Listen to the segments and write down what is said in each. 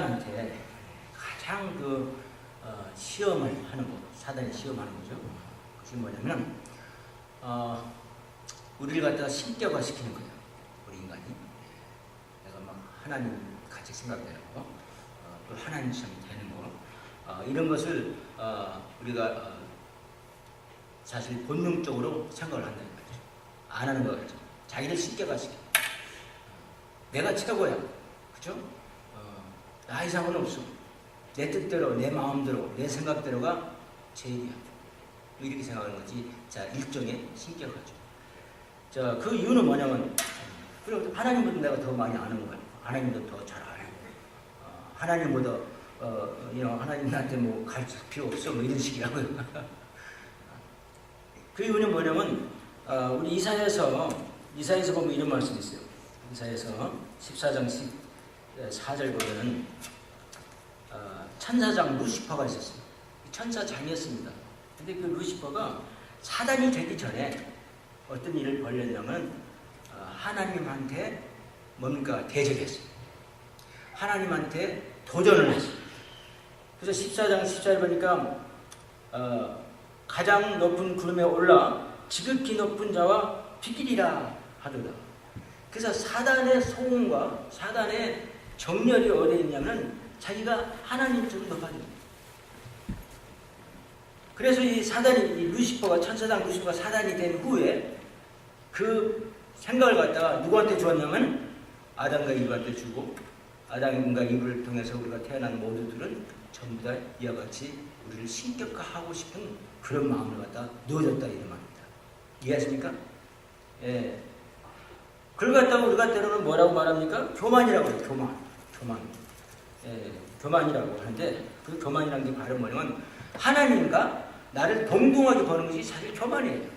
사단한테 가장 시험을 하는 거, 사단이 시험하는 거죠. 그게 뭐냐면 우리를 갖다가 신격화 시키는 거예요. 우리 인간이 내가 막 하나님 같이 생각되는 거, 또 하나님처럼 되는 거, 이런 것을 우리가 사실 본능적으로 생각을 한다는 거죠. 안 하는 거죠. 자기를 신격화 시켜. 내가 최고야, 그렇죠? 나 이상은 없어. 내 뜻대로, 내 마음대로, 내 생각대로가 제일이야. 이렇게 생각하는 거지. 자, 일종의 신격화죠. 자, 그 이유는 뭐냐면, 그리고 하나님보다 내가 더 많이 아는 거야. 하나님보다 더 잘 알고, 하나님보다 하나님 나한테 뭐 가르칠 필요 없어, 뭐 이런 식이라고요. 그 이유는 뭐냐면, 우리 이사야에서 보면 이런 말씀이 있어요. 이사야에서 14장 14절 보면은 천사장 루시퍼가 있었어요. 천사장이었습니다. 근데 그 루시퍼가 사단이 되기 전에 어떤 일을 벌였냐면 하나님한테 뭡니까? 대적했어요. 하나님한테 도전을 했어요. 그래서 14장 14절 보니까 가장 높은 구름에 올라 지극히 높은 자와 비기리라 하더라. 그래서 사단의 소음과 사단의 정렬이 어디에 있냐면 자기가 하나님처럼 높아집니다. 그래서 이 사단이, 이 루시퍼가, 천사장 루시퍼가 사단이 된 후에 그 생각을 갖다가 누구한테 주었냐면 아담과 이브한테 주고, 아담과 이브를 통해서 우리가 태어난 모두들은 전부 다 이와 같이 우리를 신격화하고 싶은 그런 마음을 갖다가 넣어줬다 이런 말입니다. 이해하십니까? 예. 그걸 갖다가 우리가 때로는 뭐라고 말합니까? 교만이라고 해요. 교만. 예, 교만이라고 하는데 그 교만이라는 게 바로 뭐냐면 하나님과 나를 동등하게 보는 것이 사실 교만이에요.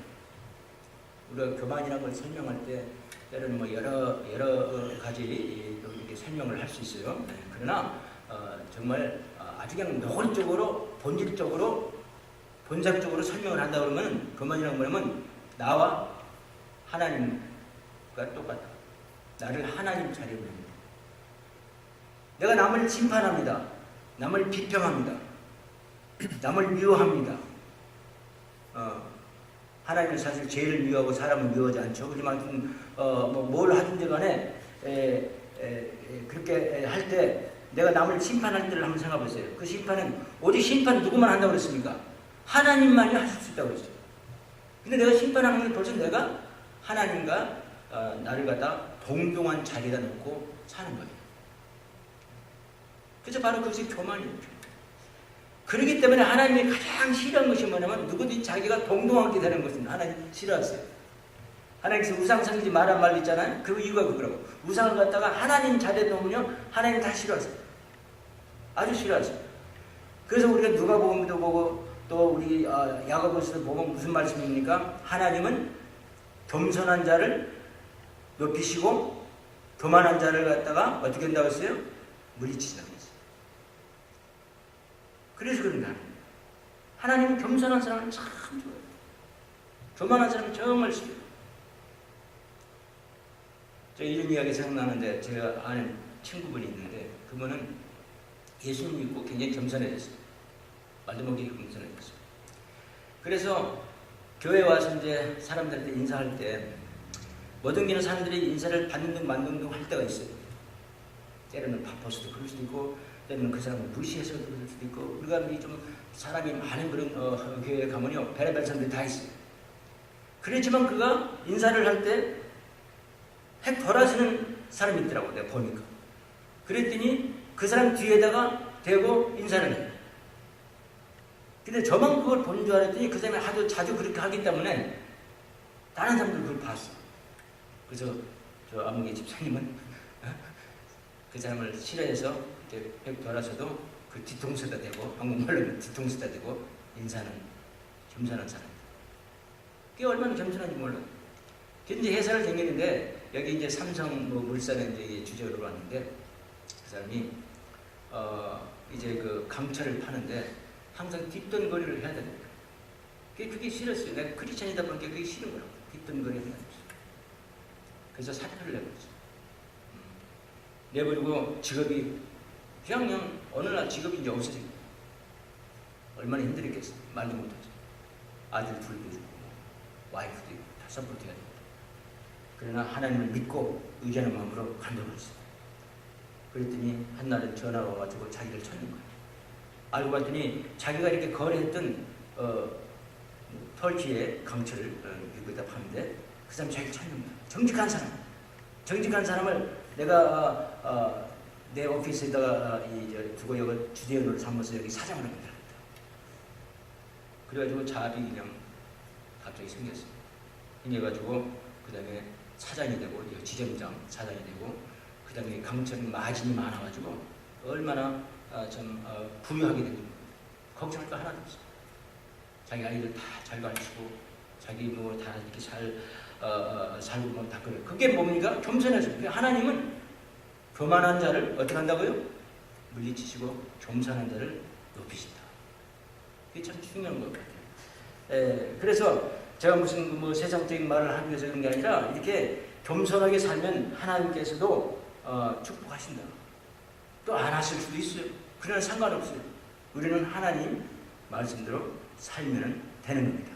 우리가 교만이라는 걸 설명할 때 때로는 뭐 여러 가지 이렇게 설명을 할 수 있어요. 네, 그러나 정말 아주 그냥 노골적으로 본질적으로 본색적으로 설명을 한다 그러면 교만이라는 뭐냐면 나와 하나님과 똑같다. 나를 하나님 자리에 놓습니다. 내가 남을 심판합니다. 남을 비평합니다. 남을 미워합니다. 하나님은 사실 죄를 미워하고 사람을 미워하지 않죠. 그렇지만 뭘 하든지 간에 그렇게 할 때 내가 남을 심판할 때를 한번 생각해 보세요. 그 심판은 오직 심판 누구만 한다고 그랬습니까? 하나님만이 하실 수 있다고 그랬어요. 근데 내가 심판하는 건 벌써 내가 하나님과 나를 갖다 동등한 자리에다 놓고 사는 거예요. 그래서 바로 그것이 교만이에요. 그렇기 때문에 하나님이 가장 싫어하는 것이 뭐냐면 누구든지 자기가 동등하게 되는 것입니다. 하나님 싫어하세요. 하나님께서 우상 섬기지 말란 말 있잖아요. 그 이유가 그거라고. 우상을 갖다가 하나님 자리에 놓으면 하나님 다 싫어하세요. 아주 싫어하세요. 그래서 우리가 누가복음도 보고 또 우리 야고보서도 보면 무슨 말씀입니까? 하나님은 겸손한 자를 높이시고 교만한 자를 갖다가 어떻게 한다고 했어요? 물리치신다고 했어요. 그래서 그런가. 하나님은 겸손한 사람을 참 좋아해요. 교만한 사람은 정말 싫어요. 저 이런 이야기 생각나는데 제가 아는 친구분이 있는데 그분은 예수님 믿고 굉장히 겸손해졌어요. 말도 못하게 겸손해졌어요. 그래서 교회 와서 이제 사람들한테 인사할 때 모든 기는 사람들이 인사를 받는 둥 만든 둥 할 때가 있어요. 때로는 바빠서도 그럴 수도 있고 때로는 그 사람을 무시해서 그럴 수도 있고 우리가 좀 사람이 많은 그런 교회에 가면요 별의별 사람들이 다 있어요. 그렇지만 그가 인사를 할 때 핵 돌아서는 사람이 있더라고 내가 보니까. 그랬더니 그 사람 뒤에다가 대고 인사를 해요. 근데 저만 그걸 보는 줄 알았더니 그 사람이 아주 자주 그렇게 하기 때문에 다른 사람들 그걸 봤어. 그래서 저 아무개 집사님은 그 사람을 싫어해서 이제 백 돌아서도 그 뒤통수에다 대고 한국말로 뒤통수에다 대고 인사는 겸손한 사람이다. 그게 얼마나 겸손한지 몰라요. 이제 회사를 다니는데 여기 이제 삼성 물산에 이제 주재로 왔는데 그 사람이 이제 그 강철을 파는데 항상 뒷돈거리를 해야 됩니다. 그게 싫었어요. 내가 크리스찬이다 보니까 그게 싫은 거라고. 뒷돈거리 해야 됩니다. 그래서 사표를 내버렸어요. 내버리고 직업이 그냥 어느 날 직업이 이제 없어진 거예요. 얼마나 힘들었겠어요. 말도 못하죠. 아들 둘도 죽고 와이프도 있고 다 서포트해야 됩니다. 그러나 하나님을 믿고 의지하는 마음으로 간다고했어요. 그랬더니 한날은 전화가 와가지고 자기를 찾는 거예요. 알고 봤더니 자기가 이렇게 거래했던 터키의 강철을 여기다 파는데 그 사람이 자기를 찾는 거예요. 정직한 사람을 내가 내 오피스에다가 두고 여기 주대원으로 삼아서 여기 사장을 합니다. 그래가지고 자업이 그냥 갑자기 생겼어요. 생겨가지고 그 다음에 사장이 되고 지점장 사장이 되고 그 다음에 강철 마진이 많아가지고 얼마나 좀 부유하게 된 겁니다. 걱정할 거 하나도 없어요. 자기 아이들 다 잘 가르치고 자기 뭐 다 이렇게 잘 살고 뭐 다 그래요. 그게 뭡니까? 겸손해서. 하나님은 교만한 자를 어떻게 한다고요? 물리치시고 겸손한 자를 높이신다. 그게 참 중요한 것 같아요. 그래서 제가 무슨 뭐 세상적인 말을 하기 위해서 그런 게 아니라 이렇게 겸손하게 살면 하나님께서도 축복하신다. 또 안 하실 수도 있어요. 그러나 상관없어요. 우리는 하나님 말씀대로 살면 되는 겁니다.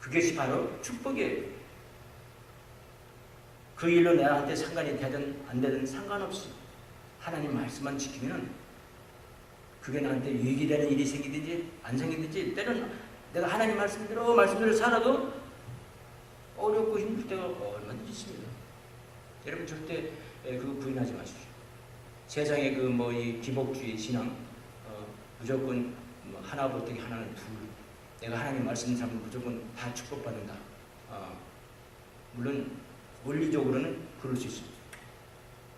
그것이 바로 축복이에요. 그 일로 나한테 상관이 되든 안 되든 상관없어요. 하나님 말씀만 지키면 그게 나한테 유익이 되는 일이 생기든지 안 생기든지 때로는 내가 하나님 말씀대로 살아도 어렵고 힘들 때가 얼마든지 있습니다. 여러분 절대 그거 부인하지 마십시오. 세상에 그 뭐 이 기복주의 신앙 무조건 뭐 하나 보태기 하나는 둘. 내가 하나님 말씀 잡으면 무조건 다 축복받는다. 물론 원리적으로는 그럴 수 있습니다.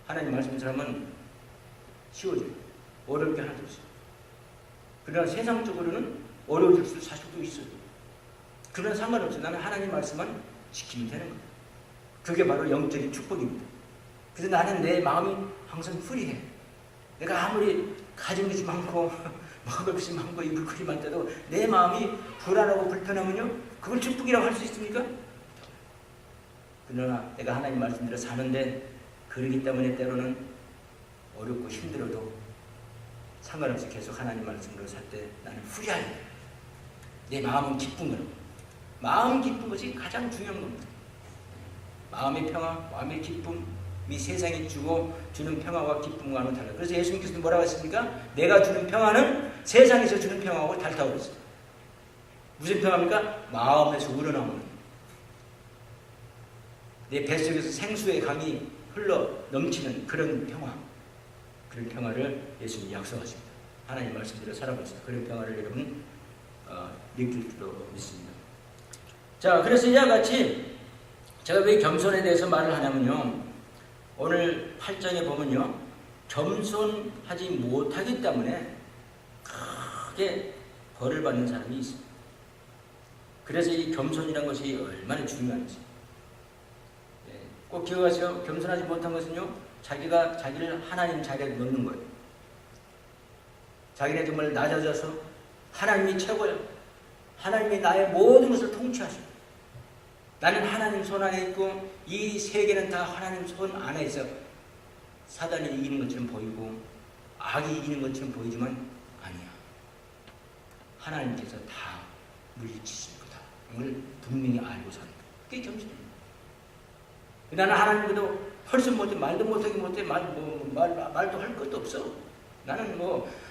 하나님 말씀 사람은 쉬워져요. 어려울 게 하나도 없어요. 그러나 세상적으로는 어려워질 수 사실도 있어요. 그러나 상관없어요. 나는 하나님 말씀만 지키면 되는 거예요. 그게 바로 영적인 축복입니다. 그래서 나는 내 마음이 항상 프리해. 내가 아무리 가진 것이 많고 먹을 것이 많고 입을 것이 많다도 내 마음이 불안하고 불편하면요 그걸 축복이라고 할 수 있습니까? 그러나 내가 하나님 말씀대로 사는데 그러기 때문에 때로는 어렵고 힘들어도 상관없이 계속 하나님 말씀대로 살 때 나는 후리하게 내 마음은 기쁜 거예요. 마음 기쁜 것이 가장 중요한 겁니다. 마음의 평화, 마음의 기쁨 이 세상이 주는 평화와 기쁨과는 달라요. 그래서 예수님께서 뭐라고 했습니까? 내가 주는 평화는 세상에서 주는 평화하고 다르다고 그랬어요. 무슨 평화입니까? 마음에서 우러나오는 내 뱃속에서 생수의 강이 흘러 넘치는 그런 평화. 그런 평화를 예수님이 약속하십니다. 하나님 말씀대로 살아보십니다. 그런 평화를 여러분 느낄 줄로 믿습니다. 자, 그래서 이와 같이 제가 왜 겸손에 대해서 말을 하냐면요. 오늘 8장에 보면요. 겸손하지 못하기 때문에 크게 벌을 받는 사람이 있습니다. 그래서 이 겸손이라는 것이 얼마나 중요한지. 꼭 기억하세요. 겸손하지 못한 것은요. 자기가 자기를 하나님 자리에 넣는 거예요. 자기네 정말 낮아져서 하나님이 최고야. 하나님이 나의 모든 것을 통치하시고 나는 하나님 손 안에 있고 이 세계는 다 하나님 손 안에 있어. 사단이 이기는 것처럼 보이고 악이 이기는 것처럼 보이지만 아니야. 하나님께서 다 물리치실 거다. 이걸 분명히 알고 사는 거야. 그게 겸손입니다. 나는 하나님께도 훨씬 못해. 말도 못하게 못해. 말도 할 것도 없어. 나는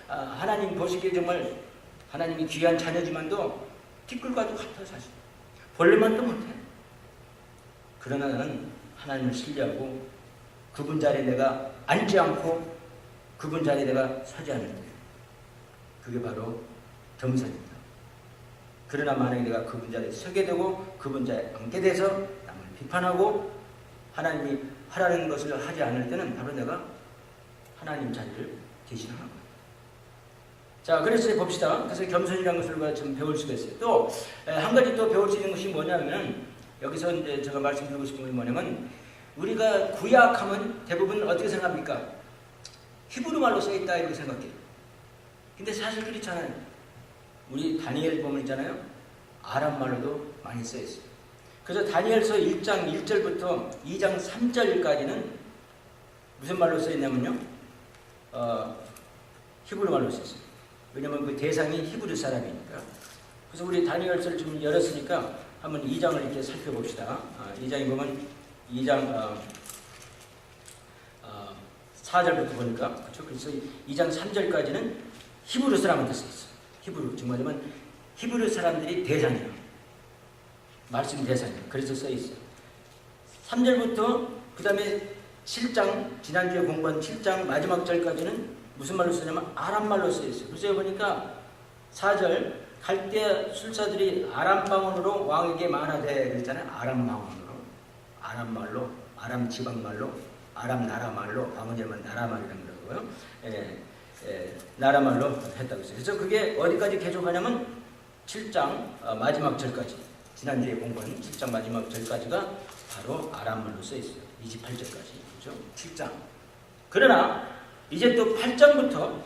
하나님 보시기에 정말 하나님이 귀한 자녀지만도 티끌과도 같아 사실. 볼래만도 못해. 그러나 나는 하나님을 신뢰하고 그분 자리에 내가 앉지 않고 그분 자리에 내가 서지 않을 때 그게 바로 겸손입니다. 그러나 만약에 내가 그분 자리에 서게 되고 그분 자리에 앉게 돼서 남을 비판하고 하나님이 하라는 것을 하지 않을 때는 바로 내가 하나님 자리를 대신하는 거예요. 자, 그래서 봅시다. 그래서 겸손이라는 것을 좀 배울 수가 있어요. 또 한 가지 또 배울 수 있는 것이 뭐냐면 여기서 이제 제가 말씀드리고 싶은 게 뭐냐면 우리가 구약하면 대부분 어떻게 생각합니까? 히브리 말로 써있다 이렇게 생각해요. 근데 사실 그렇지 않아요. 우리 다니엘 보면 있잖아요. 아람 말로도 많이 써있어요. 그래서 다니엘서 1장 1절부터 2장 3절까지는 무슨 말로 써있냐면요. 히브리 말로 썼어요. 왜냐하면 그 대상이 히브리 사람이니까. 그래서 우리 다니엘서를 좀 열었으니까 한번 2장을 이렇게 살펴봅시다. 2장에 보면 2장 4절부터 보니까 그렇죠. 그래서 2장 3절까지는 히브리 사람한테 써 있어요. 히브리 정말이면 히브리 사람들이 대상이에요. 말씀 대상이에요. 그래서 써 있어요. 3절부터 그 다음에 7장 지난주에 공부한 7장 마지막 절까지는 무슨 말로 쓰냐면 아람 말로 써 있어요. 그래서 보니까 4절 갈대 술사들이 아람 방언으로 왕에게 말하되 그랬잖아요. 아람 방언으로, 아람 말로, 아람 지방 말로, 아람 나라 말로, 방언이라면 나라 말이라는 거고요. 나라 말로 했다고 했어요. 그래서 그게 어디까지 계속하냐면 7장 마지막 절까지, 지난주에 공부한 7장 마지막 절까지가 바로 아람 말로 써 있어요. 28절까지. 그렇죠? 7장. 그러나 이제 또 8장부터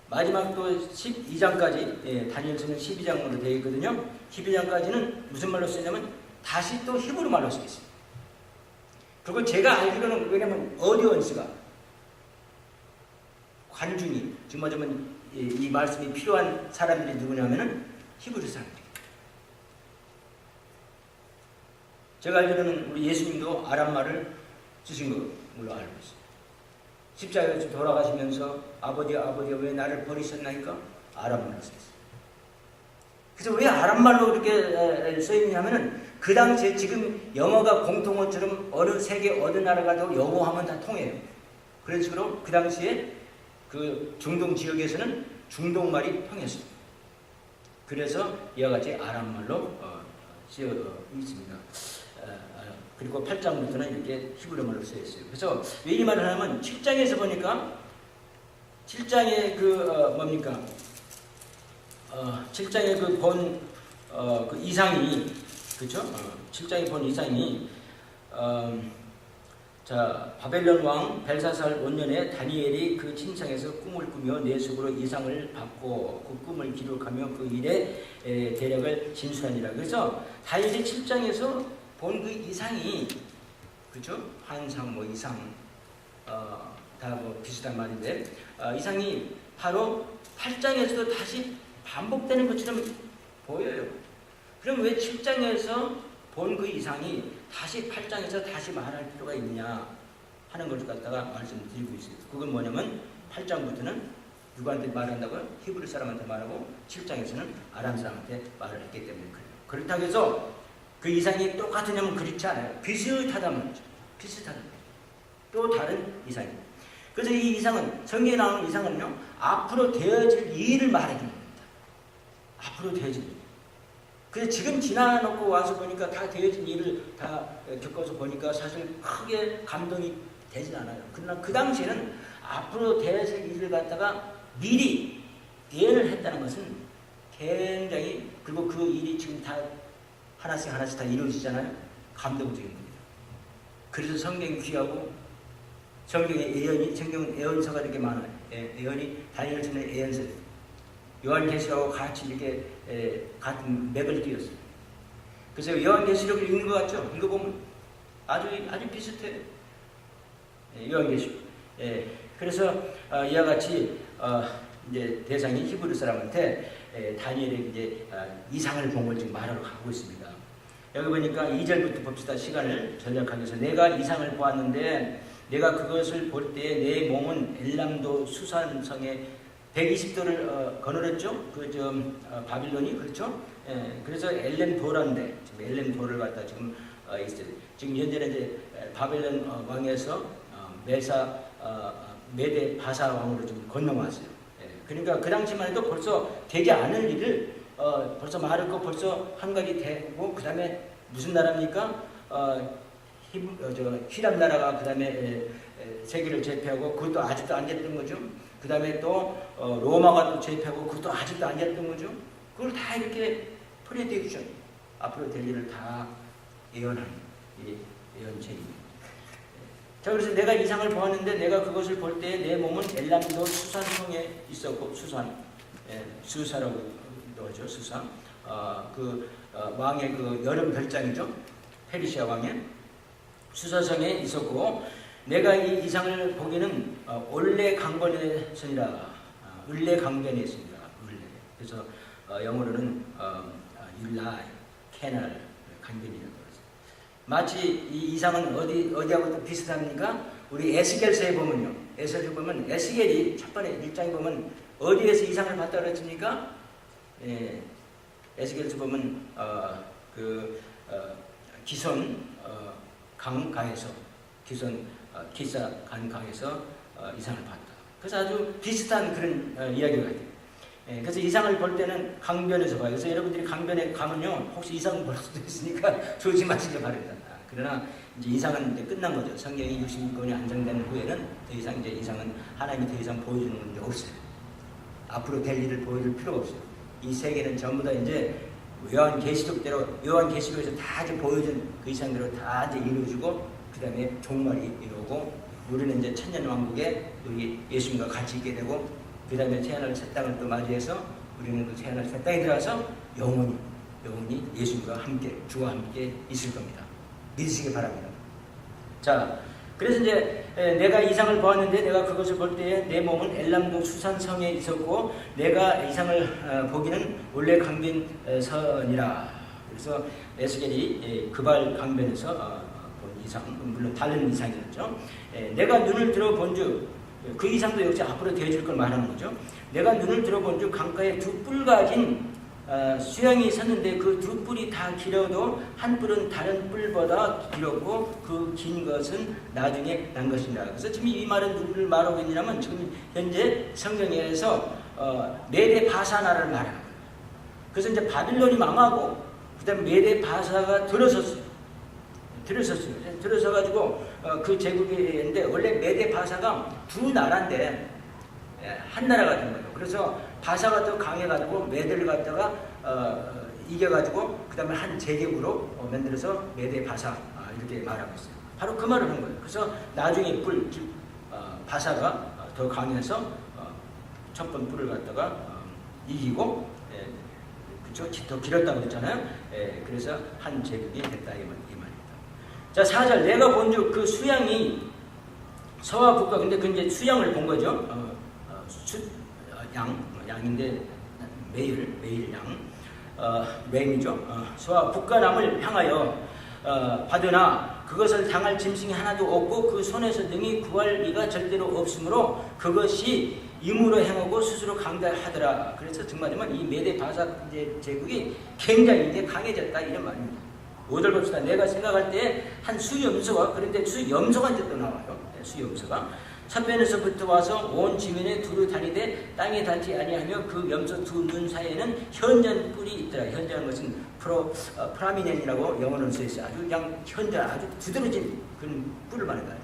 마지막 또 12장까지, 다니엘서는 12장으로 되어 있거든요. 12장까지는 무슨 말로 쓰냐면 다시 또 히브리 말로 써 있어요. 그리고 제가 알기로는, 왜냐면 어디언스가 관중이 정말 이 말씀이 필요한 사람들이 누구냐면은 히브리 사람들이에요. 제가 알기로는 우리 예수님도 아람 말을 쓰신 걸로 알고 있어요. 십자가에서 돌아가시면서 아버지 왜 나를 버리셨나니까 아람 말로 써 있어요. 그래서 왜 아람 말로 이렇게 써 있냐면은 그 당시에 지금 영어가 공통어처럼 어느 세계 어느 나라 가도 영어 하면 다 통해요. 그런 식으로 그 당시에 그 중동 지역에서는 중동말이 통했어요. 그래서 이와 같이 아람 말로 쓰여 있습니다. 그리고 8장부터는 이렇게 히브리 말로 쓰여 있어요. 그래서 왜 이 말을 하냐면 7장에서 보니까 7장의 뭡니까? 7장의 그 이상이, 그렇죠? 7장의 본 이상이 바벨론 왕 벨사살 원년에 다니엘이 그 침상에서 꿈을 꾸며 내 속으로 이상을 받고 그 꿈을 기록하며 그 일의 대략을 진술하니라. 그래서 다니엘이 7장에서 본 그 이상이, 그렇죠? 환상 이상 다 비슷한 말인데 이상이 바로 8장에서도 다시 반복되는 것처럼 보여요. 그럼 왜 7장에서 본 그 이상이 다시 8장에서 다시 말할 필요가 있냐 하는 걸 갖다가 말씀드리고 있어요. 그건 뭐냐면 8장부터는 누구한테 말한다고요? 히브리 사람한테 말하고 7장에서는 아람 사람한테 말을 했기 때문에 그래요. 그렇다고 해서 그 이상이 똑같으냐면 그렇지 않아요. 비슷하다는 거죠. 비슷하다. 또 다른 이상입니다. 그래서 이 이상은, 성경에 나오는 이상은요, 앞으로 되어질 일을 말해주는 겁니다. 앞으로 되어질 일. 그래서 지금 지나놓고 와서 보니까 다 되어진 일을 다 겪어서 보니까 사실 크게 감동이 되진 않아요. 그러나 그 당시에는 앞으로 되어질 일을 갖다가 미리 예언을 했다는 것은 굉장히, 그리고 그 일이 지금 다 하나씩 다 이루어지잖아요. 감동적인 겁니다. 그래서 성경이 귀하고 성경은 예언서가 이렇게 많아요. 예언이 다니엘서는 예언서, 요한계시록하고 같이 이렇게 같은 맥을 띄었어요. 그래서 요한계시록을 읽는 것 같죠? 읽어보면 아주 비슷해요. 요한계시록. 그래서 이와 같이 이제 대상이 히브리 사람한테 다니엘의 이제 이상을 본 걸 지금 말하러 가고 있습니다. 여기 보니까 2절부터 봅시다. 시간을 전략하기 위해서. 내가 이상을 보았는데 내가 그것을 볼 때에 내 몸은 엘람도 수산성에 120도를 거느렸죠. 바빌론이, 그렇죠? 그래서 엘렘도라인데 지금 엘렘도를 갖다 지금 있어요. 지금 현재는 이제 바벨론 왕에서 메데 바사 왕으로 좀 건너왔어요. 그러니까 그 당시만 해도 벌써 되지 않을 일을 벌써 말할 거 벌써 한 가지 되고, 그 다음에 무슨 나라입니까? 히람 나라가 그 다음에 세계를 제패하고 그것도 아직도 안 됐던 거죠. 그 다음에 또 로마가 또 제패하고 그것도 아직도 안 됐던 거죠. 그걸 다 이렇게 프레딕션, 앞으로 될 일을 다 예언하는 예언책입니다. 자, 그래서 내가 이상을 보았는데 내가 그것을 볼 때 내 몸은 엘람도 수산성에 있었고, 수사라고 하죠. 수사. 왕의 그 여름 별장이죠. 페르시아 왕의 수사성에 있었고, 내가 이 이상을 보기는 올레 강변에서니라. 을레 강변이었습니다. 을레. 그래서 영어로는 율라이, 캐널, 강변이라고 그러죠. 마치 이 이상은 어디하고도 비슷합니까? 우리 에스겔서에 보면요. 에스겔 보면 에스겔이 첫 번째 1장에 보면 어디에서 이상을 봤다 그랬습니까? 에스겔서 보면 기손 강가에서 기손 기사 강가에서 이상을 봤다. 그래서 아주 비슷한 그런 이야기가 돼요. 그래서 이상을 볼 때는 강변에서 봐요. 그래서 여러분들이 강변에 가면요, 혹시 이상을 볼 수도 있으니까 조심하시기 바랍니다. 그러나 이제 이상은 이제 끝난 거죠. 성경이 66권이 안정된 후에는 더 이상 이제 이상은 하나님이 더 이상 보여주는 게 없어요. 앞으로 될 일을 보여줄 필요가 없어요. 이 세계는 전부 다 이제 요한계시록대로 요한계시록에서 다 이제 보여준 그 이상대로 다 이제 이루어지고 그 다음에 종말이 이루어고 우리는 이제 천년왕국에 우리 예수님과 같이 있게 되고 그 다음에 새하늘 새 땅을 또 맞이해서 우리는 그 새하늘 새 땅에 들어가서 영원히 예수님과 함께 주와 함께 있을 겁니다. 믿으시기 바랍니다. 자, 그래서 이제 내가 이상을 보았는데 내가 그것을 볼 때에 내 몸은 엘람동 수산성에 있었고 내가 이상을 보기는 원래 강변선이라. 그래서 에스겔이 그발 강변에서 본 이상, 물론 다른 이상이었죠. 내가 눈을 들어본즉 그 이상도 역시 앞으로 되어질 걸 말하는 거죠. 내가 눈을 들어본즉 강가에 두 뿔 가진 수양이 섰는데 그 두 뿔이 다 길어도 한 뿔은 다른 뿔보다 길었고 그 긴 것은 나중에 난 것이니라. 그래서 지금 이 말은 누구를 말하고 있냐면 지금 현재 성경에서 메대 바사 나라를 말하는 거예요. 그래서 이제 바빌론이 망하고 그다음 메대 바사가 들어섰어요. 들어서가지고 그 제국인데 원래 메대 바사가 두 나라인데 한 나라가 된 거예요. 그래서 바사가 더 강해가지고 메대를 갖다가 이겨가지고 그 다음에 한 제국으로 만들어서 메대 바사 이렇게 말하고 있어요. 바로 그 말을 한 거예요. 그래서 나중에 바사가 더 강해서 첫 번 뿔을 갖다가 이기고 그쵸? 더 길었다고 그랬잖아요. 그래서 한 제국이 됐다 이 말입니다. 자, 4절 내가 본즉 그 수양이 서와 북과 근데 그 이제 수양을 본 거죠. 양인데 매일 양 램이죠. 서와 북과 남을 향하여 받으나 그것을 당할 짐승이 하나도 없고 그 손에서 능히 구할 리가 절대로 없으므로 그것이 임으로 행하고 스스로 강대하더라. 그래서 정말이면 이 메대 바사 제국이 굉장히 이제 강해졌다 이런 말입니다. 5절 봅시다. 내가 생각할 때 한 수염소가 그런데 수염소가 이제 또 나와요. 수염소가 첫 변에서부터 와서 온 지면에 두루 다니되 땅에 닿지 아니하며 그 염소 두 눈 사이에는 현전 뿔이 있더라. 현전한 것은 프라미넨이라고 영어로 써 있어요. 아주 그냥 현전 아주 두드러진 그런 뿔을 말하는 거예요.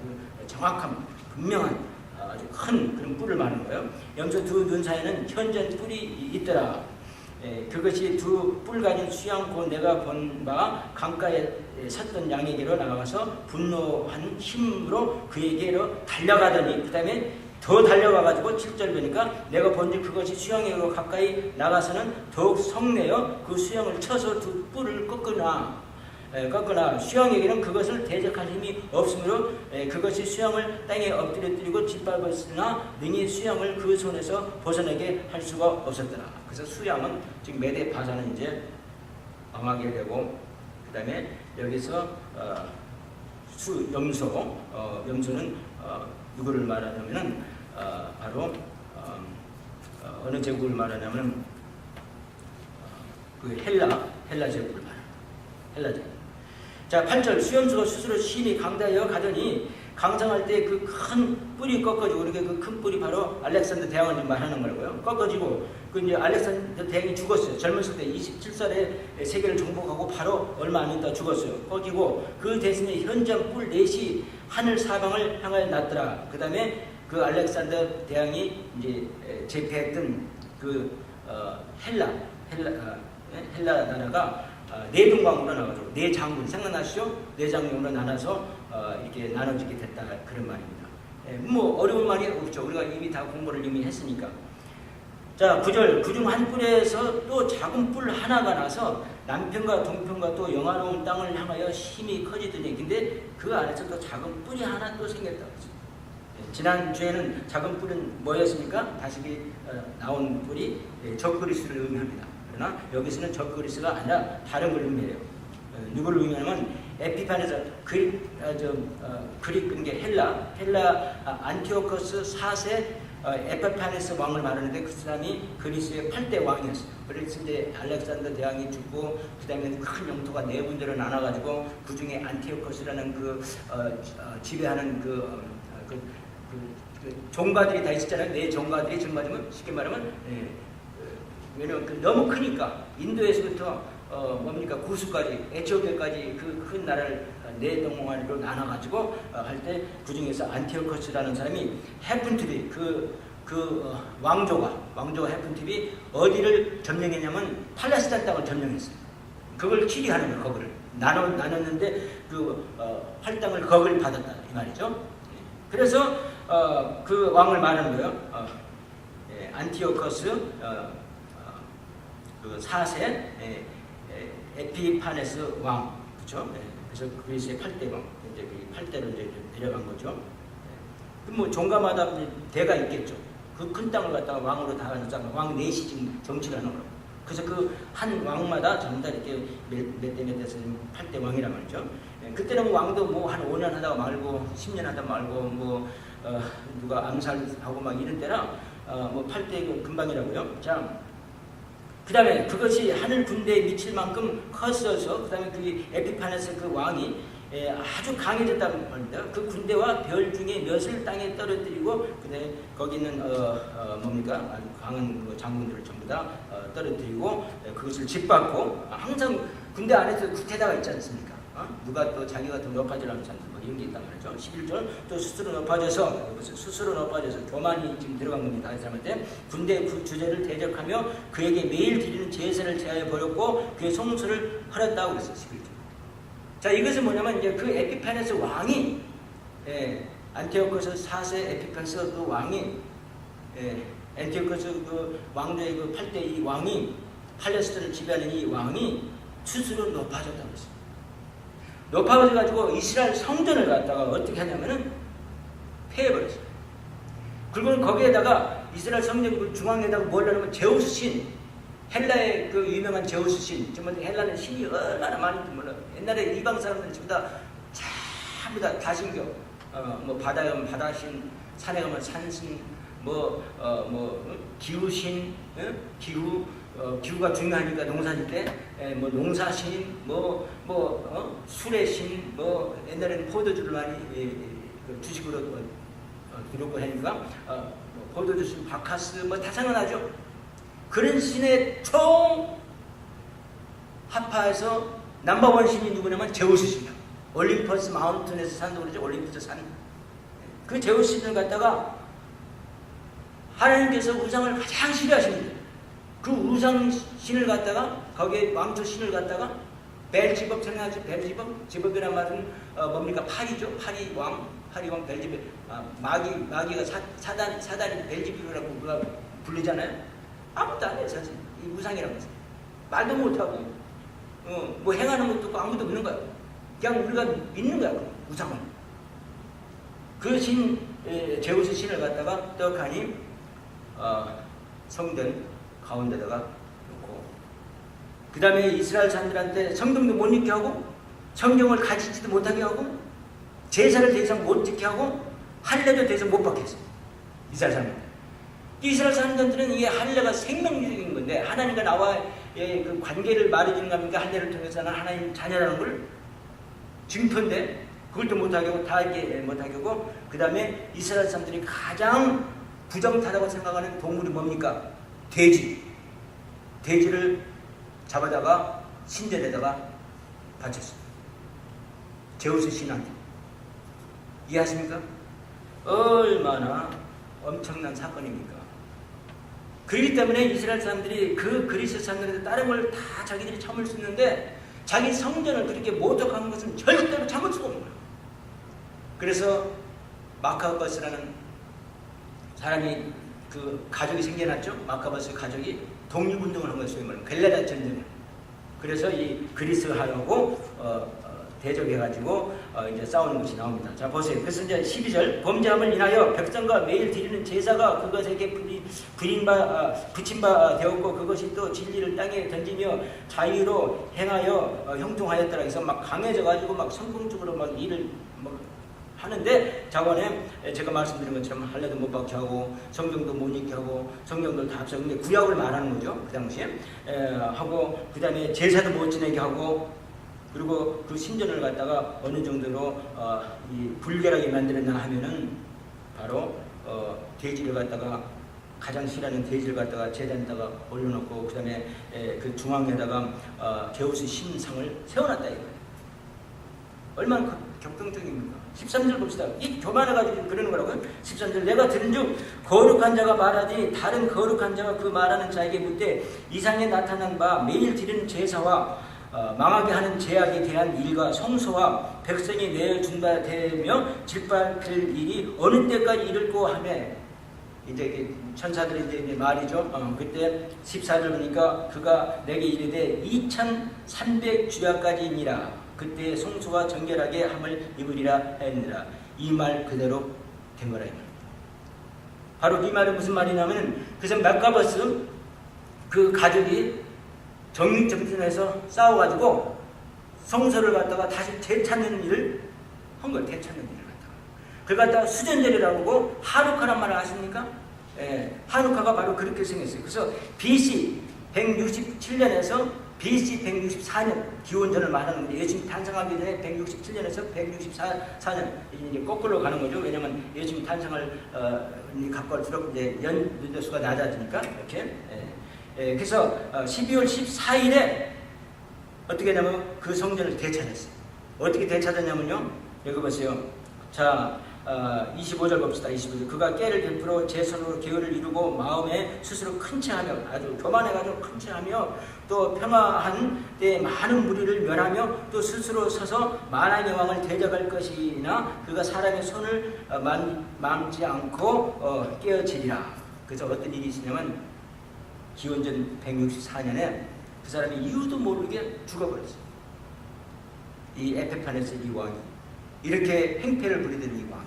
정확한 분명한 아주 큰 그런 뿔을 말하는 거예요. 염소 두 눈 사이에는 현전 뿔이 있더라. 그것이 두 뿔 가진 수양고 내가 본 바 강가에 섰던 양에게로 나가서 분노한 힘으로 그에게로 달려가더니 그 다음에 더 달려가가지고 7절 보니까 내가 본즉 그것이 수양에게로 가까이 나가서는 더욱 성내어 그 수양을 쳐서 두 뿔을 꺾으나 수양에게는 그것을 대적할 힘이 없으므로 그것이 수양을 땅에 엎드려뜨리고 짓밟았으나 능히 수양을 그 손에서 벗어나게 할 수가 없었더라. 그래서 수양은 지금 메대 바사는 이제 망하게 되고 그 다음에 여기서 염소는 누구를 말하냐면은 바로 어느 제국을 말하냐면은 그 헬라 제국을 말합니다. 헬라 제국. 자, 8절 수염소가 스스로 심히 강다하여 가더니 강성할 때 그 큰 뿔이 꺾어지고 그렇게 그 큰 뿔이 바로 알렉산더 대왕을 말하는 거고요. 꺾어지고 그 이제 알렉산더 대왕이 죽었어요. 젊었을 때 27살에 세계를 정복하고 바로 얼마 안 있다 죽었어요. 꺾이고 그 대신에 현장 뿔 넷이 하늘 사방을 향하여 났더라. 그 다음에 그 알렉산더 대왕이 이제 제패했던 그 헬라 나라가 네 동강으로 나눠가지고 네 장군 생각나시죠? 네 장군으로 나눠서 이렇게 나눠지게 됐다 그런 말입니다. 뭐 어려운 말이 없죠. 우리가 이미 다 공부를 이미 했으니까. 자, 9절 그중 한 뿔에서 또 작은 뿔 하나가 나서 남편과 동편과 또 영화로운 땅을 향하여 힘이 커지더니, 근데 그 안에서 또 작은 뿔이 하나 또 생겼다고 했어요. 지난주에는 작은 뿔은 뭐였습니까? 다시 나온 뿔이 적그리스를 의미합니다. 그러나 여기서는 적그리스가 아니라 다른 걸 의미해요. 누구를 의미하냐면 에피판에서 그릭 게 헬라 안티오코스 4세 에피파네스 왕을 말하는데, 그 사람이 그리스의 8대 왕이었어요. 그래서 이제 알렉산더 대왕이 죽고, 그 다음에 큰 영토가 네 군데로 나눠가지고 그 중에 안티오코스라는 지배하는 종가들이 다 있었잖아요. 네 종가들이 정말이면 쉽게 말하면 왜냐면 너무 크니까 인도에서부터 구수까지 에티오피아까지 그 큰 나라를 네 동안으로 나눠가지고 할 때 그 중에서 안티오코스라는 사람이 헤픈트비 왕조가 헤픈트비 어디를 점령했냐면 팔레스타인 땅을 점령했어요. 그걸 치리하는 거예요. 거기를 나눴는데 할당을 거기를 받았다 이 말이죠. 그래서 그 왕을 말하는 거예요. 안티오코스 그 4세 에피파네스 왕, 그렇죠? 그래서 그리스의 8대 왕, 이제 그 8대로 이제 내려간 거죠. 뭐 종가마다 대가 있겠죠. 그 큰 땅을 갖다가 왕으로 다 하는 왕 넷이 지금 정치를 하는 거예요. 그래서 그 한 왕마다 전부 다 이렇게 몇 대에서 8대 왕이란 말이죠. 그때는 왕도 뭐 한 5년 하다가 말고 10년 하다가 말고 누가 암살하고 막 이런 때라 8대 금방이라고요. 자, 그 다음에 그것이 하늘 군대에 미칠 만큼 컸어서, 그 다음에 그 에피파네스 그 왕이 아주 강해졌다는 말입니다. 그 군대와 별 중에 몇을 땅에 떨어뜨리고, 근데 거기 있는 아주 강한 장군들을 전부 다 떨어뜨리고 그것을 짓밟고, 항상 군대 안에서 구태다가 있지 않습니까? 누가 또 자기가 더 높아지려면 뭐 이런 게 있단 말이죠. 11절 또 스스로 높아져서 교만이 지금 들어간 겁니다. 이 사람한테 군대 그 주제를 대적하며 그에게 매일 드리는 제사를 제하여 버렸고 그의 성수를 헐었다고 그랬어요. 11절. 자, 이것은 뭐냐면 이제 그 에피파네스 왕이 안티오코스 4세 에피파네스 그 왕이 안티오코스 그 왕조의 그 8대 이 왕이 팔레스타인을 지배하는 이 왕이 스스로 높아졌다고 했어요. 높아져가지고 이스라엘 성전을 갖다가 어떻게 하냐면은 폐해버렸어요. 그리고 거기에다가 이스라엘 성전 중앙에다가 뭘 하냐면 제우스 신, 헬라의 그 유명한 제우스 신, 정말 헬라는 신이 얼마나 많은지 몰라요. 옛날에 이방 사람들은 전부 다 다신교, 바다에 가면 바다신, 산에 가면 산신, 기후신, 기후가 중요하니까 농사질 때, 농사신, 수레신, 옛날에는 포도주를 많이 주식으로 들었고 하니까, 포도주신, 바카스, 다 생각나죠? 그런 신의 총 합하에서 넘버원 신이 누구냐면 제우스 신이야. 올림퍼스 마운틴에서 산다고 그러죠. 올림푸스 산. 그 제우스 신을 갖다가 하나님께서 우상을 가장 싫어하십니다. 그 우상 신을 갖다가 거기에 왕조 신을 갖다가 벨지법 생각하죠. 벨지법, 지법이란 말은 파리죠. 파리왕 벨지법. 마귀가 사단이 벨지법이라고 우리가 부르잖아요. 아무것도 안 해요, 사실. 이 우상이라고 해서 말도 못하고 행하는 것도 없고 아무도 없는 거야. 그냥 우리가 믿는 거야, 그 우상을. 그 신, 제우스 신을 갖다가 떡하니 성전 가운데다가 놓고, 그 다음에 이스라엘 사람들한테 성경도 못 읽게 하고, 성경을 가지지도 못하게 하고, 제사를 더 이상 못 지게 하고, 할례도 더 이상 못 받게 했어요. 이스라엘 사람들. 이스라엘 사람들은 이게 할례가 생명적인 건데, 하나님과 나와의 그 관계를 말해주는 겁니까? 할례를 통해서는 하나님 자녀라는 걸 증표인데, 그걸 또 못하게 하고, 다 이렇게 못하게 하고, 그 다음에 이스라엘 사람들이 가장 부정타다고 생각하는 동물이 뭡니까? 돼지를 잡아다가 신전에다가 바쳤어요. 제우스 신한테. 이해하십니까? 얼마나 엄청난 사건입니까? 그렇기 때문에 이스라엘 사람들이 그 그리스 사람들한테 다른 걸 다 자기들이 참을 수 있는데, 자기 성전을 그렇게 모독하는 것은 절대로 참을 수가 없는 거예요. 그래서 마카버스라는 사람이 그 가족이 생겨났죠. 마카버스 가족이 독립운동을 한 거예요. 소위 말하면 벨레다 전쟁을. 그래서 이 그리스하고 대적해가지고 이제 싸우는 것이 나옵니다. 자 보세요. 그래서 이제 12절 범죄함을 인하여 백성과 매일 드리는 제사가 그것에게 붙임 바 되었고 그것이 또 진리를 땅에 던지며 자유로 행하여 형통하였더라. 그래서 막 강해져가지고 막 성공적으로 막 일을 막 하는데 자관에 제가 말씀드린 것처럼 할례도 못 받게 하고 성경도 못 읽게 하고 성경도 다 합쳐. 근데 구약을 말하는 거죠. 그 당시에 하고 그 다음에 제사도 못 지내게 하고 그리고 그 신전을 갖다가 어느 정도로 이 불결하게 만들었나 하면은 바로 돼지를 갖다가 가장 싫어하는 돼지를 갖다가 제단에다가 올려놓고 그 다음에 그 중앙에다가 제우스 신상을 세워놨다 이거예요. 얼마나 격동적입니까? 13절 봅시다. 이 교만해가지고 그러는 거라고요. 13절 내가 들은즉 거룩한 자가 말하지 다른 거룩한 자가 그 말하는 자에게 묻되 이상에 나타난 바 매일 드리는 제사와 망하게 하는 제약에 대한 일과 성소와 백성이 내어준 바 되며 짓밟힐 일이 어느 때까지 이를고 하며 이제 천사들이 이제 말이죠. 그때 14절 보니까 그가 내게 이르되 2300주야까지니라 그때 성소가 정결하게 함을 입으리라 했느라 이 말 그대로 된 거라 이 말입니다. 바로 이 말은 무슨 말이냐면 그래서 마카버스 그 가족이 정육점진에서 싸워가지고 성소를 갖다가 다시 되찾는 일을 한 거예요. 되찾는 일을 갖다가. 그걸 갖다가 수전절이라고 하고 하누카란 말을 아십니까? 하누카가 바로 그렇게 생겼어요. 그래서 BC 167년에서 BC 164년 기원전을 말하는 건데 예수님이 탄생하기 전에 167년에서 164년 이제 거꾸로 가는 거죠. 왜냐하면 예수님이 탄생을 갖고 갈수록 이제 연수가 낮아지니까 이렇게. 그래서 12월 14일에 어떻게 하냐면 그 성전을 되찾았어요. 어떻게 되찾았냐면요. 여기 보세요. 자 25절 봅시다. 25절 그가 깨를 베풀어 제 손으로 계율을 이루고 마음에 스스로 큰 채하며 아주 교만해가지고 큰 채하며 또 평화한 때 많은 무리를 멸하며 또 스스로 서서 만왕의 왕을 대적할 것이나 그가 사람의 손을 망지 않고 깨어지리라. 그래서 어떤 일이 있으냐면 기원전 164년에 그 사람이 이유도 모르게 죽어버렸어요. 이 에페판에서 이 왕이 이렇게 행패를 부리던 이 왕.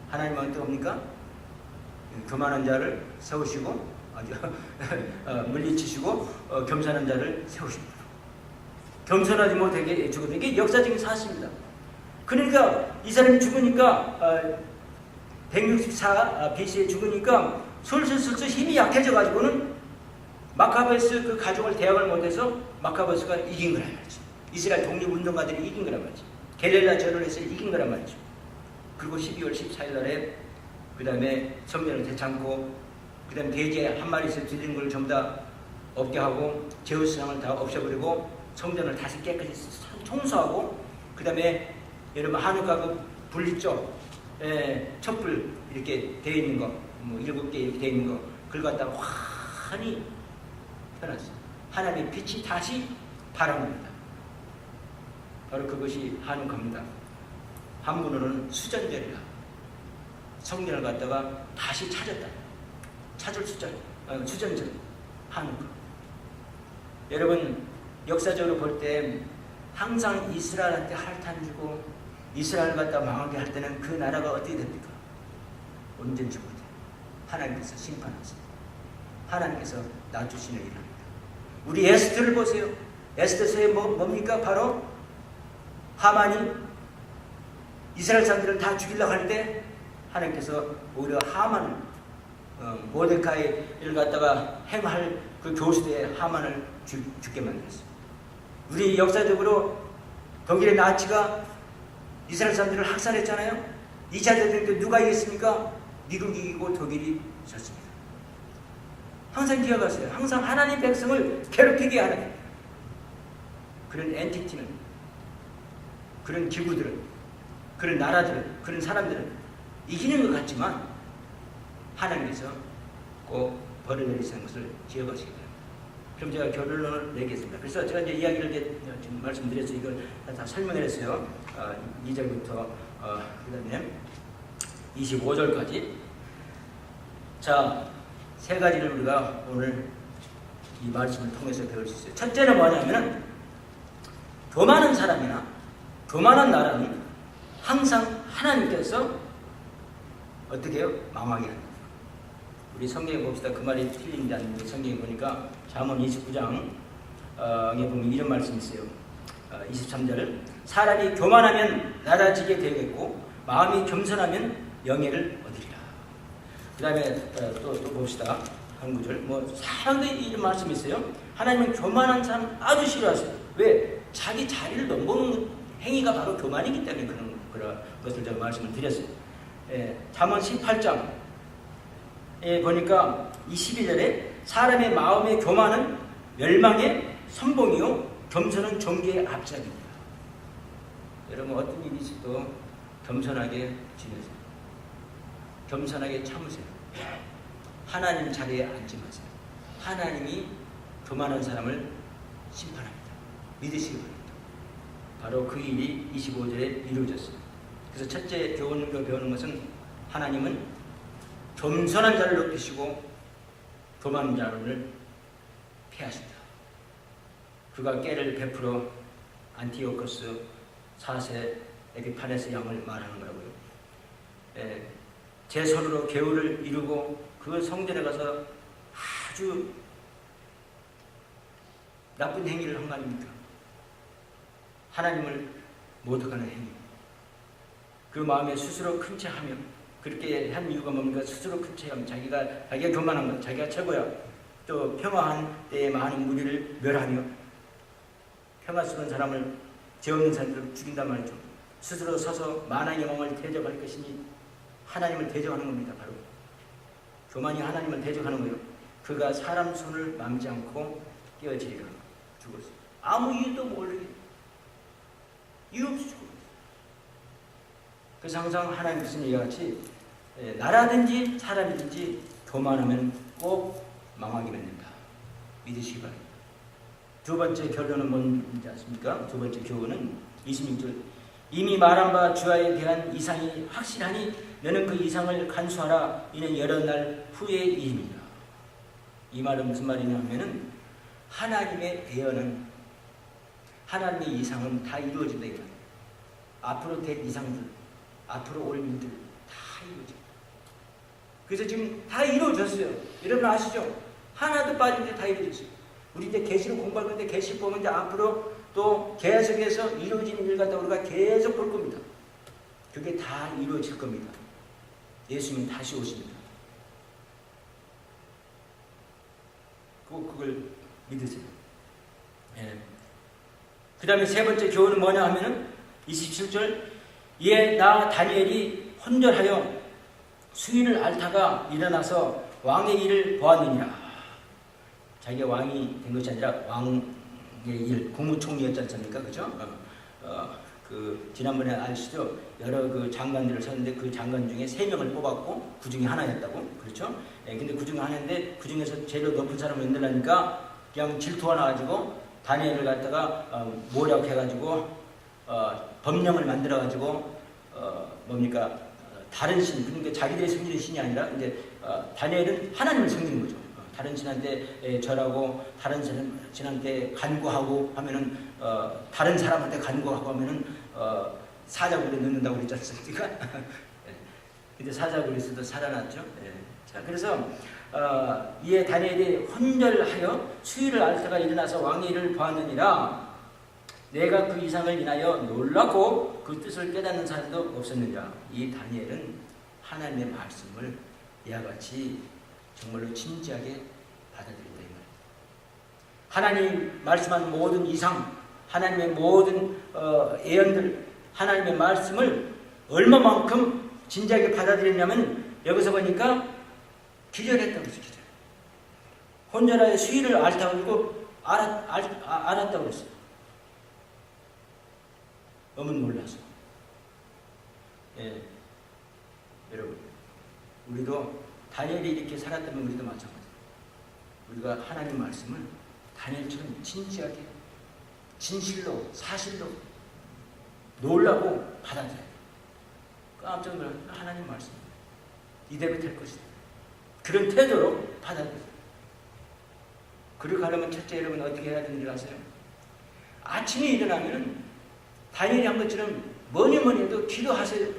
하나님은 어떻게 합니까? 교만한 자를 세우시고 아주 물리치시고 겸손한 자를 세우십니다. 겸손하지 못하게 죽어도 이게 역사적인 사실입니다. 그러니까 이 사람이 죽으니까 164 BC에 죽으니까 슬슬 힘이 약해져 가지고는 마카베스 그 가족을 대항을 못해서 마카베스가 이긴 거란 말이죠. 이스라엘 독립운동가들이 이긴 거란 말이죠. 게릴라 절을 해서 이긴 거란 말이죠. 그리고 12월 14일 날에 그 다음에 성전을 되찾고 그 다음에 돼지 한 마리에서 들린 걸 전부 다 없게 하고 제우스상을 다 없애버리고 성전을 다시 깨끗이 청소하고 그 다음에 여러분 하누카 그 불 있죠? 촛불 이렇게 되어 있는 거 뭐 7개 이렇게 되어 있는 거 그걸 갖다가 환히 펴놨어요. 하나님의 빛이 다시 발합니다. 바로 그것이 하누카입니다. 한문으로는 수전절이라 성전을 갖다가 다시 찾았다. 찾을 수전절 하누카. 여러분 역사적으로 볼 때 항상 이스라엘한테 할탄 주고 이스라엘 갖다 망하게 할 때는 그 나라가 어떻게 됩니까? 언제든지 못해요. 하나님께서 심판하세요. 하나님께서 낮추시는 일을 합니다. 우리 에스더를 보세요. 에스더서에 뭡니까? 바로 하만이 이스라엘 사람들을 다 죽이려고 할 때 하나님께서 오히려 하만을 모데카이를 갖다가 행할 그 교수대에 하만을 죽게 만들었어요. 우리 역사적으로 독일의 나치가 이스라엘 사람들을 학살했잖아요. 2차 대전 때 누가 이겼습니까? 미국이 이기고 독일이 졌습니다. 항상 기억하세요. 항상 하나님 백성을 괴롭히게 하는 그런 엔티티는 그런 기구들은 그런 나라들은 그런 사람들은 이기는 것 같지만 하나님께서 꼭 벌을 내리시는 것을 기억하시기 바랍니다. 그럼 제가 결론을 내겠습니다. 그래서 제가 이제 이야기를 지금 말씀드려서 이걸 다 설명을 했어요. 2절부터 그 다음에 25절까지. 자, 세 가지를 우리가 오늘 이 말씀을 통해서 배울 수 있어요. 첫째는 뭐냐면은 교만한 사람이나 교만한 나라는 항상 하나님께서 어떻게 해요? 망하게 합니다. 우리 성경에 봅시다. 그 말이 틀린지 아닌지 성경에 보니까 잠언 29장에 보면 이런 말씀이 있어요. 23절 사람이 교만하면 낮아지게 되겠고 마음이 겸손하면 영예를 얻으리라. 그 다음에 또 봅시다. 한 구절 사람들이 이런 말씀이 있어요. 하나님은 교만한 사람 아주 싫어하세요. 왜? 자기 자리를 넘보는 행위가 바로 교만이기 때문에 그런 것을 제가 말씀을 드렸어요. 잠언 18장에 보니까 22절에 사람의 마음의 교만은 멸망의 선봉이요 겸손은 존귀의 앞잡이입니다. 여러분 어떤 일이 있어도 겸손하게 지내세요. 겸손하게 참으세요. 하나님 자리에 앉지 마세요. 하나님이 교만한 사람을 심판합니다. 믿으시기 바랍니다. 바로 그 일이 25절에 이루어졌어요. 그래서 첫째 교훈으로 배우는 것은 하나님은 겸손한 자를 높이시고 교만한 자를 폐하신다. 그가 깨를 베풀어 안티오코스 4세 에피파네스 양을 말하는 거라고요. 제 손으로 개울을 이루고 그 성전에 가서 아주 나쁜 행위를 한 거 아닙니까? 하나님을 모독하는 행위. 그 마음에 스스로 큰 체하며 그렇게 한 이유가 뭡니까? 스스로 큰 체하며 자기가 교만한 것, 자기가 최고야. 또 평화한 때에 많은 무리를 멸하며 평화스러운 사람을 죄 없는 사람들을 죽인단 말이죠. 스스로 서서 만왕의 왕을 대적할 것이니 하나님을 대적하는 겁니다. 바로 교만이 하나님을 대적하는 거예요. 그가 사람 손을 맘지 않고 깨어지리라. 죽었어요. 아무 이유도 모르게 이유 없이 죽었어요. 그래서 항상 하나님께서는 이와 같이 나라든지 사람이든지 교만하면 꼭 망하게 맺는다. 믿으시기 바랍니다. 두 번째 결론은 뭔지 아십니까? 두 번째 교훈은 26절 이미 말한 바 주와에 대한 이상이 확실하니 너는 그 이상을 간수하라. 이는 여러 날 후의 일입니다. 이 말은 무슨 말이냐 하면은 하나님의 예언은 하나님의 이상은 다 이루어진다 이거예요. 앞으로 될 이상들, 앞으로 올 일들 다 이루어집니다. 그래서 지금 다 이루어졌어요. 여러분 아시죠? 하나도 빠진 게 다 이루어졌어요. 우리 이제 계시를 공부할 건데 계시 보면 이제 앞으로 또 계속해서 이루어지는 일 갖다 우리가 계속 볼 겁니다. 그게 다 이루어질 겁니다. 예수님 다시 오십니다. 꼭 그걸 믿으세요. 그 다음에 세 번째 교훈은 뭐냐 하면은 27절 이에 나 다니엘이 혼절하여 수위를 앓다가 일어나서 왕의 일을 보았느니라. 자기가 왕이 된 것이 아니라 왕의 일, 국무총리였지 않습니까? 그죠? 지난번에 아시죠? 여러 그 장관들을 썼는데 그 장관 중에 3명을 뽑았고 그 중에 하나였다고. 그렇죠? 근데 그 중에 하나인데 그 중에서 제일 높은 사람을 만들려니까 그냥 질투가 나가지고 다니엘을 갖다가 모략해가지고 법령을 만들어가지고 뭡니까? 다른 신, 그러니까 자기들이 섬기는 신이 아니라 이제 다니엘은 하나님을 섬기는 거죠. 다른 신한테 절하고 다른 신한테 간구하고 하면은 다른 사람한테 간구하고 하면은 사자굴에 넣는다고 그랬지 않습니까? 근데 사자굴에서도 살아났죠. 자, 그래서 이에 다니엘이 혼절하여 수위를 앓다가 일어나서 왕의 일을 보았느니라. 내가 그 이상을 인하여 놀라고 그 뜻을 깨닫는 사람도 없었느니라. 이 다니엘은 하나님의 말씀을 이와 같이 정말로 진지하게 받아들인다 이 말입니다. 하나님 말씀한 모든 이상, 하나님의 모든 예언들, 하나님의 말씀을 얼마만큼 진지하게 받아들였냐면 여기서 보니까 기절했다고 했어요. 기절. 혼절하여 수위를 앓다고 그러고 알았다고 했어요. 너무 놀라서. 여러분, 우리도 다니엘이 이렇게 살았다면 우리도 마찬가지예요. 우리가 하나님 말씀을 다니엘처럼 진지하게, 진실로, 사실로 놀라고 받아들여야 돼요. 깜짝 놀라서 하나님 말씀 이대로 될 것이다. 그런 태도로 받아들여요. 그렇게 하려면 첫째 여러분 어떻게 해야 되는지 아세요? 아침에 일어나면 다니엘이 한 것처럼 뭐니 해도 기도하세요.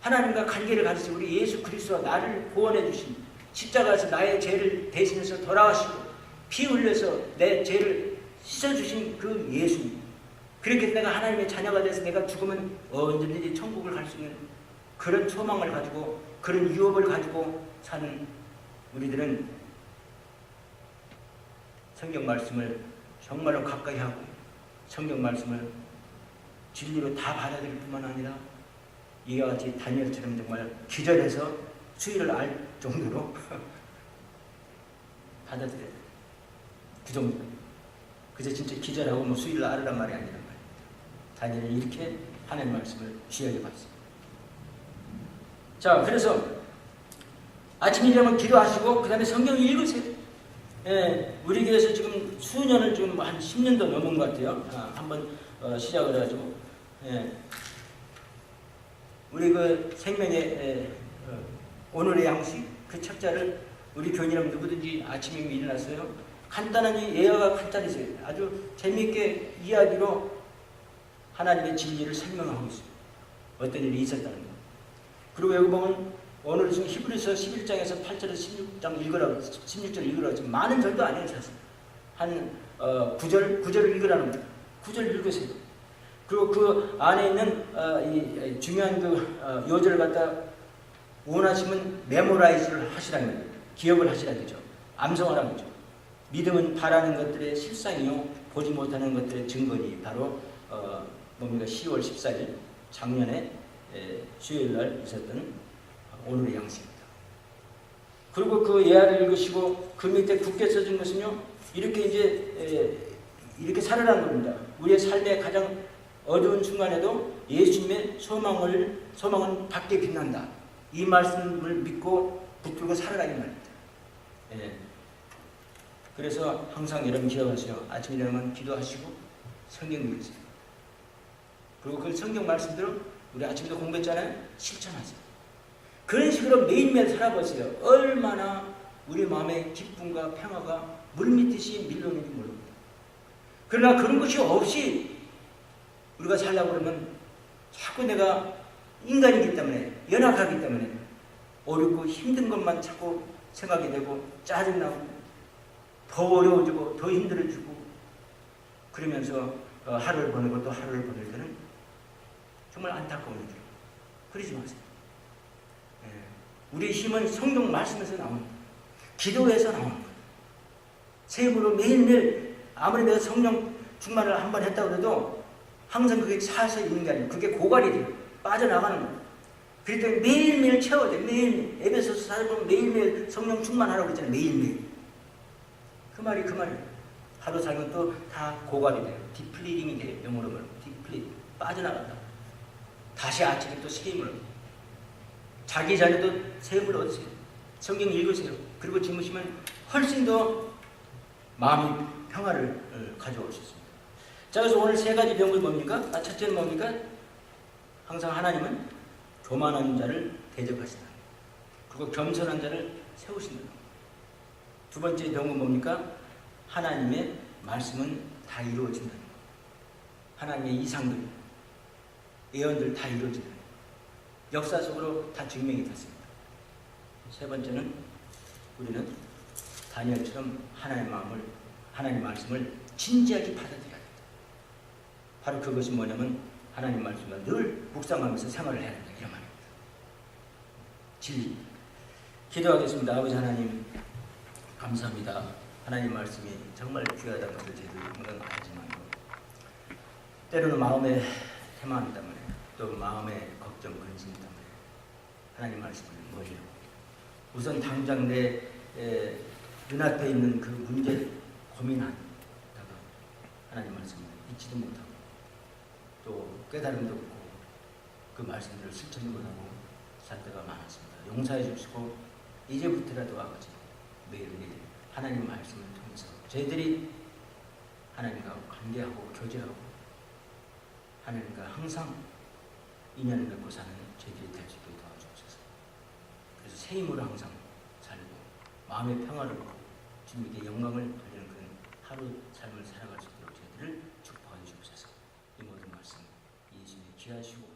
하나님과 관계를 가지세요. 우리 예수 그리스도가 나를 구원해 주신 십자가에서 나의 죄를 대신해서 돌아가시고 피 흘려서 내 죄를 씻어주신 그 예수님. 그렇게 내가 하나님의 자녀가 돼서 내가 죽으면 언제든지 천국을 갈 수 있는 그런 소망을 가지고 그런 유업을 가지고 사는 우리들은 성경 말씀을 정말로 가까이 하고 성경 말씀을 진리로 다 받아들일 뿐만 아니라 이와 같이 다니엘처럼 정말 기절해서 수위를 알 정도로 받아들여야 돼요. 그 정도. 그저 진짜 기절하고 뭐 수위를 알으란 말이 아니란 말이에요. 다니엘은 이렇게 하나님 말씀을 귀하게 봤어요. 자, 그래서 아침 일어나면 기도하시고 그 다음에 성경을 읽으세요. 예, 우리 교회에서 지금 수년을 지금 한 10년도 넘은 것 같아요. 한번 시작을 해가지고 우리 그 생명의 오늘의 양식 그 책자를 우리 교인이라면 누구든지 아침에 일어났어요. 간단한 이 예화가 간단해서요. 아주 재미있게 이야기로 하나님의 진리를 설명하고 있어요. 어떤 일이 있었다는 거. 그리고 여기 보면 오늘 지금 히브리서 11장에서 8절에서 16절 읽으라고 지금 많은 절도 아니에요. 사실. 한 9절을 읽으라는 거예요. 9절 읽으세요. 그리고 그 안에 있는 이 중요한 그 요절을 갖다 원하시면 메모라이즈를 하시라는 거예요. 기억을 하시라는 거죠. 암송하라는 거죠. 믿음은 바라는 것들의 실상이요 보지 못하는 것들의 증거니 바로 뭡니까 10월 14일 작년에 수요일날 있었던 오늘의 양식입니다. 그리고 그 예화를 읽으시고 그 밑에 굳게 써진 것은요 이렇게 이제 이렇게 살아라는 겁니다. 우리의 삶의 가장 어두운 순간에도 예수님의 소망은 밝게 빛난다. 이 말씀을 믿고 붙들고 살아라 이 말입니다. 그래서 항상 여러분 기억하세요. 아침에 일어나면 기도하시고 성경 읽으세요. 그리고 그 성경 말씀대로 우리 아침에도 공부했잖아요. 실천하세요. 그런 식으로 매일매일 살아보세요. 얼마나 우리 마음의 기쁨과 평화가 물밀듯이 밀려오는지 모릅니다. 그러나 그런 것이 없이 우리가 살려고 그러면 자꾸 내가 인간이기 때문에 연약하기 때문에 어렵고 힘든 것만 자꾸 생각이 되고 짜증나고 더 어려워지고 더 힘들어지고 그러면서 하루를 보내고 또 하루를 보낼 때는 정말 안타까운 일이에요. 그러지 마세요. 우리의 힘은 성경 말씀에서 나옵니다. 기도에서 나옵니다. 세임으로 매일매일 아무리 내가 성령 충만을 한번 했다고 해도 항상 그게 차서 있는 게 아니에요. 그게 고갈이 돼요. 빠져나가는 거예요. 그럴 때 매일매일 채워야 돼요. 매일매일. 에베소서 4절 보면 매일매일 성령 충만하라고 그랬잖아요. 매일매일. 그 말이에요. 하루 살면 또 다 고갈이 돼요. 디플리딩이 돼요. 영어로 말하면 디플리딩. 빠져나간다. 다시 아침에 또 새 힘을 자기 전에도 새 힘을 얻으세요. 성경 읽으세요. 그리고 주무시면 훨씬 더 마음의 평화를 가져올 수 있습니다. 자, 그래서 오늘 세 가지 병을 뭡니까? 첫째는 뭡니까? 항상 하나님은 교만한 자를 대적하신다. 그리고 겸손한 자를 세우신다. 두 번째 병은 뭡니까? 하나님의 말씀은 다 이루어진다는 것. 하나님의 이상들, 예언들 다 이루어진다는 것. 역사 속으로 다 증명이 됐습니다. 세 번째는 우리는 다니엘처럼 하나님 말씀을 진지하게 받아들여야 된다. 바로 그것이 뭐냐면 하나님 말씀을 늘 묵상하면서 생활을 해야 된다. 이런 말입니다. 진리. 기도하겠습니다. 아버지 하나님 감사합니다. 하나님 말씀이 정말 귀하다는 것을 저희들은 알지만 때로는 마음의 태만 때문에 또 마음의 걱정, 근심 때문에 하나님 말씀을 멀리 하고 우선 당장 내 눈앞에 있는 그 문제를 고민하다가 하나님 말씀을 잊지도 못하고 또 깨달음도 없고 그 말씀들을 실천도 못하고 살 때가 많았습니다. 용서해 주시고 이제부터라도 아버지 매일매일 하나님 말씀을 통해서 저희들이 하나님과 관계하고 교제하고 하나님과 항상 인연을 맺고 사는 저희들이 될 수 있도록 도와주옵소서. 그래서 새 힘으로 항상 살고 마음의 평화를 얻고 주님께 영광을 돌려 하루 삶을 살아갈 수 있도록 저희들을 축복하여 주옵소서. 이 모든 말씀 예수님의 귀하시고